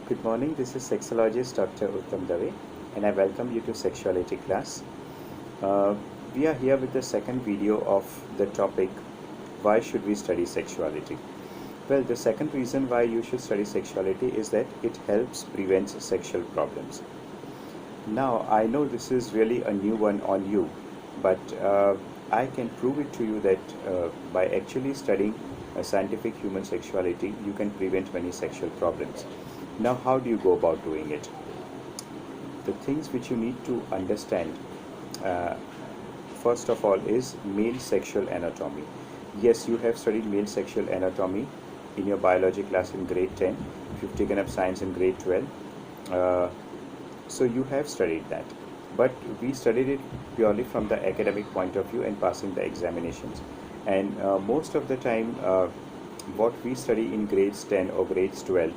Good morning, this is sexologist Dr. Uttam Dave and I welcome you to sexuality class. Uh, we are here with the second video of the topic, why should we study sexuality? Well, the second reason why you should study sexuality is that it helps prevent sexual problems. Now, I know this is really a new one on you, but I can prove it to you that by actually studying scientific human sexuality, you can prevent many sexual problems. Now, how do you go about doing it? The things which you need to understand, uh, first of all, is male sexual anatomy. Yes, you have studied male sexual anatomy in your biology class in grade 10. If you've taken up science in grade 12, uh, so you have studied that. But we studied it purely from the academic point of view and passing the examinations. And most of the time, what we study in grades 10 or grades 12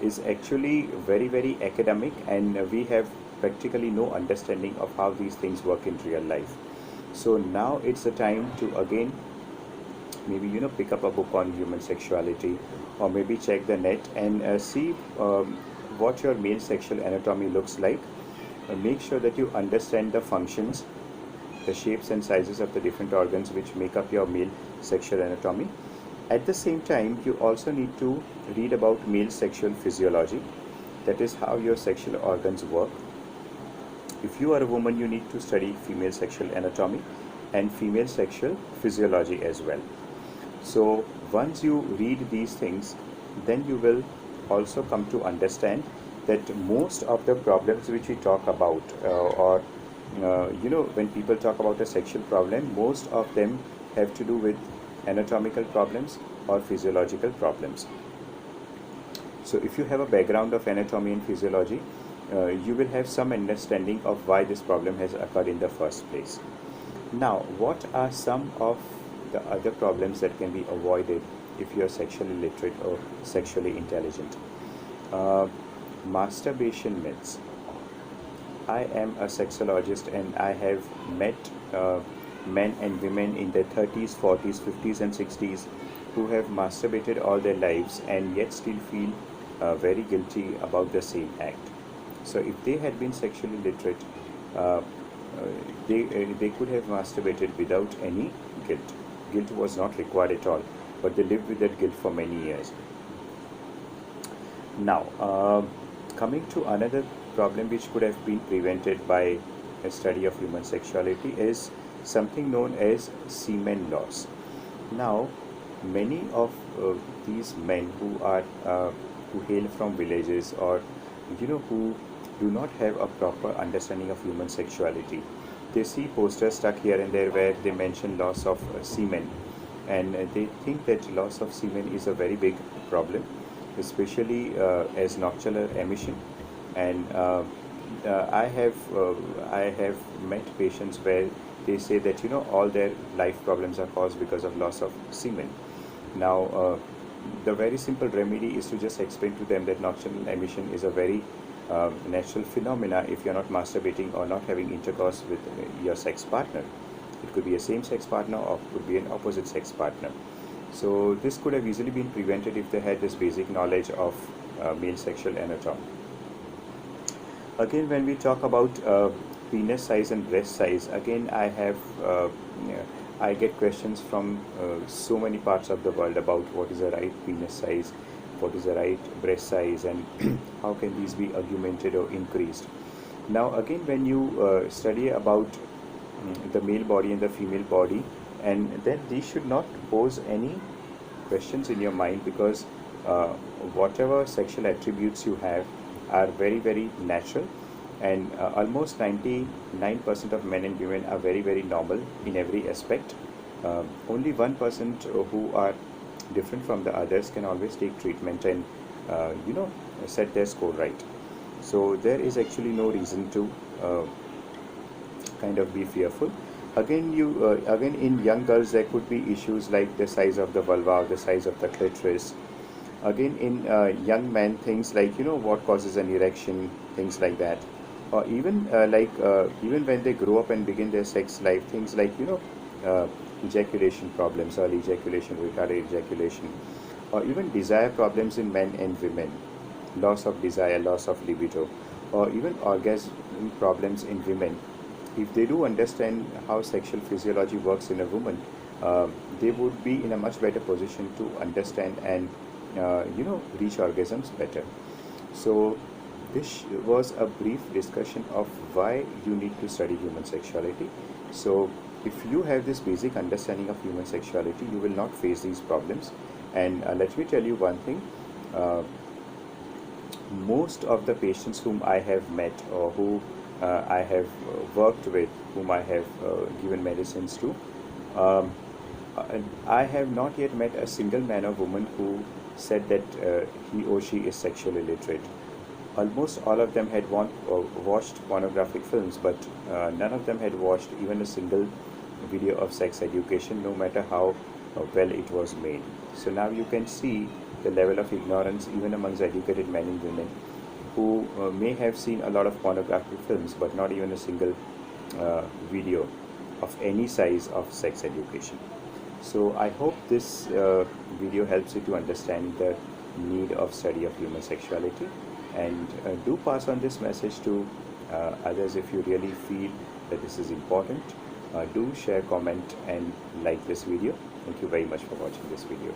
is actually very academic, and we have practically no understanding of how these things work in real life. So now it's the time to again maybe pick up a book on human sexuality, or maybe check the net and see what your male sexual anatomy looks like. Make sure that you understand the functions, the shapes and sizes of the different organs which make up your male sexual anatomy. At the same time, you also need to read about male sexual physiology, that is how your sexual organs work. If you are a woman, you need to study female sexual anatomy and female sexual physiology as well. So once you read these things, then you will also come to understand that most of the problems which we talk about, when people talk about a sexual problem, most of them have to do with anatomical problems or physiological problems. So if you have a background of anatomy and physiology, you will have some understanding of why this problem has occurred in the first place. Now, what are some of the other problems that can be avoided if you are sexually literate or sexually intelligent? Masturbation myths. I am a sexologist and I have met men and women in their 30s, 40s, 50s and 60s who have masturbated all their lives and yet still feel very guilty about the same act. So if they had been sexually literate, uh, they could have masturbated without any guilt. Guilt was not required at all, but they lived with that guilt for many years. Now, coming to another problem which could have been prevented by a study of human sexuality is something known as semen loss. Now, many of these men who hail from villages, or who do not have a proper understanding of human sexuality, they see posters stuck here and there where they mention loss of semen, and they think that loss of semen is a very big problem, especially as nocturnal emission. And I have met patients where they say that all their life problems are caused because of loss of semen. Now, the very simple remedy is to just explain to them that nocturnal emission is a very natural phenomena if you're not masturbating or not having intercourse with your sex partner. It could be a same-sex partner or could be an opposite-sex partner. So this could have easily been prevented if they had this basic knowledge of male sexual anatomy. Again, when we talk about penis size and breast size, again I get questions from so many parts of the world about what is the right penis size, what is the right breast size, and how can these be augmented or increased. Now again, when you study about the male body and the female body, and then these should not pose any questions in your mind, because whatever sexual attributes you have are very natural, and almost 99% of men and women are very normal in every aspect. Only 1% who are different from the others can always take treatment and set their score right. So there is actually no reason to kind of be fearful. Again, again in young girls there could be issues like the size of the vulva or the size of the clitoris. Again, in young men, things like what causes an erection, things like that, or even even when they grow up and begin their sex life, things like ejaculation problems, early ejaculation, retarded ejaculation, or even desire problems in men and women. loss of desire, loss of libido, or even orgasm problems in women, if they do understand how sexual physiology works in a woman, they would be in a much better position to understand and reach orgasms better. So this was a brief discussion of why you need to study human sexuality. So if you have this basic understanding of human sexuality, you will not face these problems. And let me tell you one thing. Most of the patients whom I have met, or who I have worked with, whom I have given medicines to, I have not yet met a single man or woman who said that he or she is sexually illiterate. Almost all of them had watched pornographic films, but none of them had watched even a single video of sex education, no matter how well it was made. So now you can see the level of ignorance even amongst educated men and women who may have seen a lot of pornographic films, but not even a single video of any size of sex education. So I hope this video helps you to understand the need of study of human sexuality, and do pass on this message to others if you really feel that this is important. Do share, comment, and like this video. Thank you very much for watching this video.